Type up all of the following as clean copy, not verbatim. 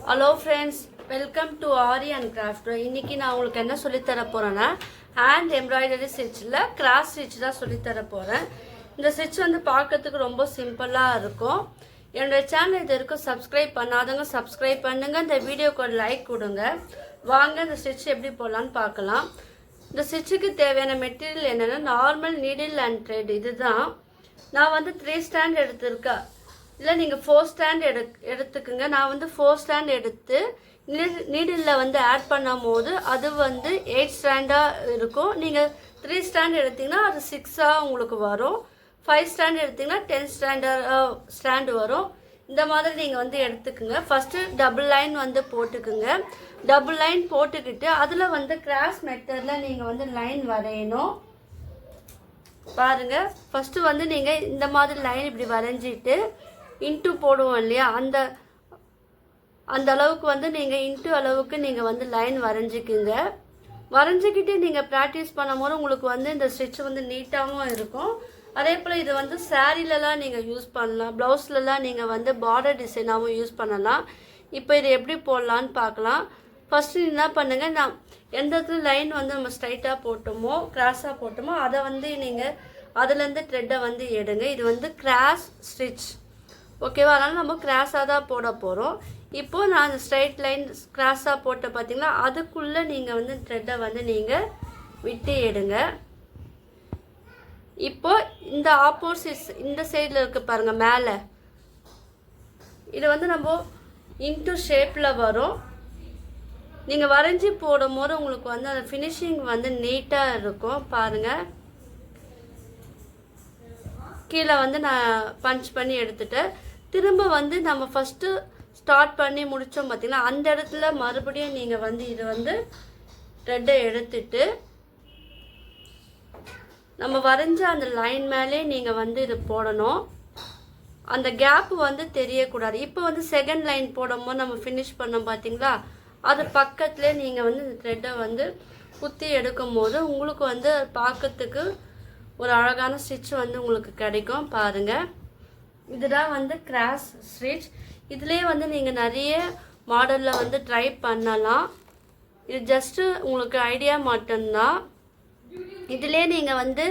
Hello friends, welcome to aari and craft. இன்றைக்கி நான் உங்களுக்கு என்ன சொல்லித்தர போகிறேன்னா, ஹேண்ட் எம்ப்ராய்டரி ஸ்டிச்சில் கிராஸ் ஸ்டிச் தான் சொல்லித்தர போகிறேன். இந்த ஸ்டிச் வந்து பார்க்கறதுக்கு ரொம்ப சிம்பிளாக இருக்கும். என்னோடய சேனல் இது வரைக்கும் சப்ஸ்கிரைப் பண்ணாதவங்க சப்ஸ்கிரைப் பண்ணுங்கள். இந்த வீடியோக்கு ஒரு லைக் கொடுங்க. வாங்க இந்த ஸ்டிச் எப்படி போடலான்னு பார்க்கலாம். இந்த ஸ்டிச்சுக்கு தேவையான மெட்டீரியல் என்னென்னா, நார்மல் நீடில் அண்ட் த்ரெட். இதுதான் நான் வந்து 3 ஸ்டாண்ட் எடுத்திருக்கேன். இல்லை நீங்கள் 4 ஸ்டாண்ட் எடுத்துக்குங்க. நான் வந்து 4 ஸ்டாண்ட் எடுத்து நீடிலில் வந்து ஆட் பண்ணும் போது அது வந்து 8 ஸ்டாண்டாக இருக்கும். நீங்கள் 3 ஸ்டாண்ட் எடுத்திங்கன்னா அது 6ஆக உங்களுக்கு வரும். 5 ஸ்டாண்ட் எடுத்திங்கன்னா 10 ஸ்டாண்டு வரும். இந்த மாதிரி நீங்கள் வந்து எடுத்துக்குங்க. ஃபஸ்ட்டு டபுள் லைன் வந்து போட்டுக்குங்க. டபுள் லைன் போட்டுக்கிட்டு அதில் வந்து கிராஸ் மெத்தடில் நீங்கள் வந்து லைன் வரையணும். பாருங்கள், ஃபஸ்ட்டு வந்து நீங்கள் இந்த மாதிரி லைன் இப்படி வரைஞ்சிட்டு இன்ட்டு போடுவோம் இல்லையா, அந்த அளவுக்கு வந்து நீங்கள் இன்ட்டு அளவுக்கு நீங்கள் வந்து லைன் வரைஞ்சிக்குங்க. வரைஞ்சிக்கிட்டு நீங்கள் ப்ராக்டிஸ் பண்ணும்போது உங்களுக்கு வந்து இந்த ஸ்டிச் வந்து நீட்டாகவும் இருக்கும். அதே போல் இது வந்து சாரீலலாம் நீங்கள் யூஸ் பண்ணலாம், ப்ளவுஸ்லலாம் நீங்கள் வந்து பார்டர் டிசைனாகவும் யூஸ் பண்ணலாம். இப்போ இது எப்படி போடலான்னு பார்க்கலாம். ஃபஸ்ட்டு என்ன பண்ணுங்கள், நான் எந்த இடத்துல லைன் வந்து நம்ம ஸ்ட்ரைட்டாக போட்டோமோ கிராஸாக போட்டோமோ அதை வந்து நீங்கள் அதுலேருந்து த்ரெட்டை வந்து எடுங்க. இது வந்து கிராஸ் ஸ்டிச், ஓகேவா? அதனால் நம்ம கிராஸாக தான் போட போகிறோம். இப்போது நான் அந்த ஸ்ட்ரைட் லைன் கிராஸாக போட்ட பார்த்தீங்கன்னா அதுக்குள்ளே நீங்கள் வந்து த்ரெட்டை வந்து நீங்கள் விட்டு எடுங்க. இப்போ இந்த ஆப்போசிட் இந்த சைடில் இருக்க பாருங்கள் மேலே, இது வந்து நம்ம இன்ட்டு ஷேப்பில் வரும். நீங்கள் வரைஞ்சி போடும் போது உங்களுக்கு வந்து அந்த ஃபினிஷிங் வந்து நீட்டாக இருக்கும். பாருங்கள், கீழே வந்து நான் பஞ்ச் பண்ணி எடுத்துட்டேன். திரும்ப வந்து நம்ம ஃபஸ்ட்டு ஸ்டார்ட் பண்ணி முடித்தோம் பார்த்திங்கன்னா அந்த இடத்துல மறுபடியும் நீங்கள் வந்து இது வந்து த்ரெட்டை எடுத்துட்டு நம்ம வரைஞ்ச அந்த லைன் மேலே நீங்கள் வந்து இது போடணும். அந்த கேப்பு வந்து தெரியக்கூடாது. இப்போ வந்து செகண்ட் லைன் போடும்போது நம்ம ஃபினிஷ் பண்ணோம் பார்த்தீங்களா, அது பக்கத்துலேயே நீங்கள் வந்து இந்த த்ரெட்டை வந்து குத்தி எடுக்கும் போது உங்களுக்கு வந்து பார்க்கறதுக்கு ஒரு அழகான ஸ்டிச் வந்து உங்களுக்கு கிடைக்கும். பாருங்கள், இதுதான் வந்து கிராஸ் ஸ்டிச். இதுலேயே வந்து நீங்கள் நிறைய மாடலில் வந்து ட்ரை பண்ணலாம். இது ஜஸ்ட்டு உங்களுக்கு ஐடியா மட்டும்தான். இதிலே நீங்கள் வந்து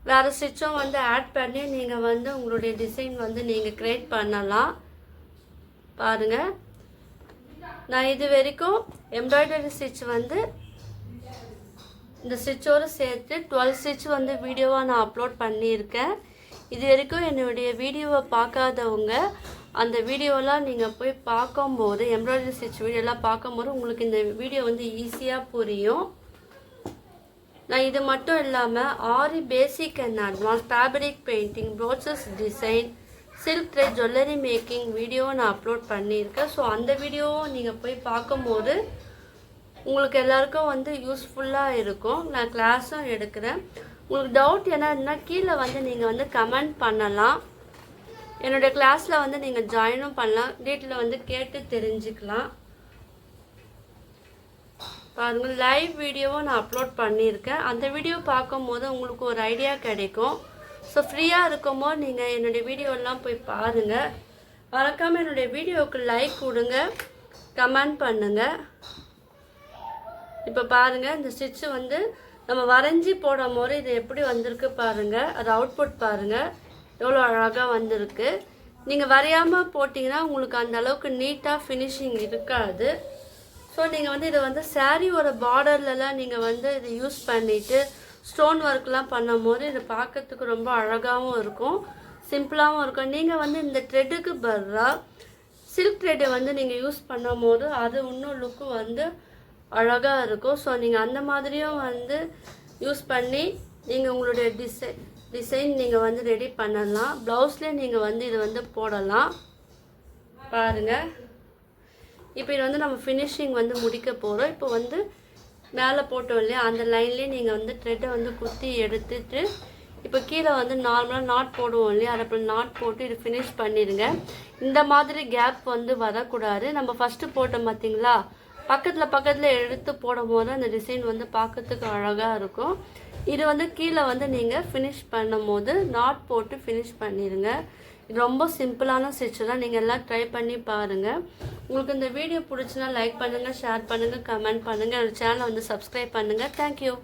வேறு ஸ்டிச்சும் வந்து ஆட் பண்ணி நீங்கள் வந்து உங்களுடைய டிசைன் வந்து நீங்கள் க்ரியேட் பண்ணலாம். பாருங்கள், நான் இது வரைக்கும் எம்ப்ராய்டரி ஸ்டிச் வந்து இந்த ஸ்டிச்சோடு சேர்த்து 12 ஸ்டிச் வந்து வீடியோவாக நான் அப்லோட் பண்ணியிருக்கேன். இது வரைக்கும் என்னுடைய வீடியோவை பார்க்காதவங்க அந்த வீடியோலாம் நீங்கள் போய் பார்க்கும்போது, எம்ப்ராய்டரி ஸ்டிச் வீடியோலாம் பார்க்கும்போது உங்களுக்கு இந்த வீடியோ வந்து ஈஸியாக புரியும். நான் இது மட்டும் இல்லாமல் Aari basic and advance fabric painting, brooches design, silk thread jewellery making வீடியோவை நான் அப்லோட் பண்ணியிருக்கேன். ஸோ அந்த வீடியோவும் நீங்கள் போய் பார்க்கும்போது உங்களுக்கு எல்லாருக்கும் வந்து யூஸ்ஃபுல்லாக இருக்கும். நான் கிளாஸும் எடுக்கிறேன். உங்களுக்கு டவுட் என்னன்னா கீழே வந்து நீங்கள் வந்து கமெண்ட் பண்ணலாம். என்னுடைய கிளாஸில் வந்து நீங்கள் ஜாயினும் பண்ணலாம், டீட்டெயிலில் வந்து கேட்டு தெரிஞ்சுக்கலாம். பாருங்கள், லைவ் வீடியோவும் நான் அப்லோட் பண்ணியிருக்கேன். அந்த வீடியோ பார்க்கும்போது உங்களுக்கு ஒரு ஐடியா கிடைக்கும். ஸோ ஃப்ரீயாக இருக்கும்போது நீங்கள் என்னுடைய வீடியோலாம் போய் பாருங்கள். மறக்காமல் என்னுடைய வீடியோவுக்கு லைக் கொடுங்க, கமெண்ட் பண்ணுங்கள். இப்போ பாருங்கள், இந்த ஸ்டிச்சு வந்து நம்ம வரைஞ்சி போடும் போது இது எப்படி வந்திருக்கு பாருங்கள். அது அவுட்புட் பாருங்கள் எவ்வளோ அழகாக வந்திருக்கு. நீங்கள் வரையாமல் போட்டிங்கன்னா உங்களுக்கு அந்த அளவுக்கு நீட்டாக ஃபினிஷிங் இருக்காது. ஸோ நீங்கள் வந்து இதை வந்து சாரியோட பார்டர்லலாம் நீங்கள் வந்து இதை யூஸ் பண்ணிவிட்டு ஸ்டோன் ஒர்க்லாம் பண்ணும் போது இது பார்க்கறதுக்கு ரொம்ப அழகாகவும் இருக்கும், சிம்பிளாகவும் இருக்கும். நீங்கள் வந்து இந்த த்ரெட்டுக்கு பதிலாக சில்க் த்ரெட்டை வந்து நீங்கள் யூஸ் பண்ணும் போது அது இன்னும் லுக்கு வந்து அழகாக இருக்கும். ஸோ நீங்கள் அந்த மாதிரியும் வந்து யூஸ் பண்ணி நீங்கள் உங்களுடைய டிசைன் நீங்கள் வந்து ரெடி பண்ணலாம். ப்ளவுஸ்லேயே நீங்கள் வந்து இது வந்து போடலாம். பாருங்கள், இப்போ இது வந்து நம்ம ஃபினிஷிங் வந்து முடிக்க போகிறோம். இப்போ வந்து மேலே போட்டோம் இல்லையா, அந்த லைன்லேயே நீங்கள் வந்து த்ரெட்டை வந்து குத்தி எடுத்துட்டு இப்போ கீழே வந்து நார்மலாக நாட் போடுவோம் இல்லையா, அதை அப்புறம் நாட் போட்டு இது ஃபினிஷ் பண்ணிடுங்க. இந்த மாதிரி கேப் வந்து வரக்கூடாது. நம்ம ஃபஸ்ட்டு போட்டோம் பார்த்தீங்களா, பக்கத்தில் எடுத்து போடும் போது அந்த டிசைன் வந்து பார்க்கறதுக்கு அழகாக இருக்கும். இது வந்து கீழே வந்து நீங்கள் ஃபினிஷ் பண்ணும் போது நாட் போட்டு ஃபினிஷ் பண்ணிடுங்க. இது ரொம்ப சிம்பிளான ஸ்டிச் தான். நீங்கள் எல்லாம் ட்ரை பண்ணி பாருங்கள். உங்களுக்கு இந்த வீடியோ பிடிச்சினா லைக் பண்ணுங்கள், ஷேர் பண்ணுங்கள், கமெண்ட் பண்ணுங்கள். என்னோட சேனலை வந்து சப்ஸ்கிரைப் பண்ணுங்கள். தேங்க்யூ.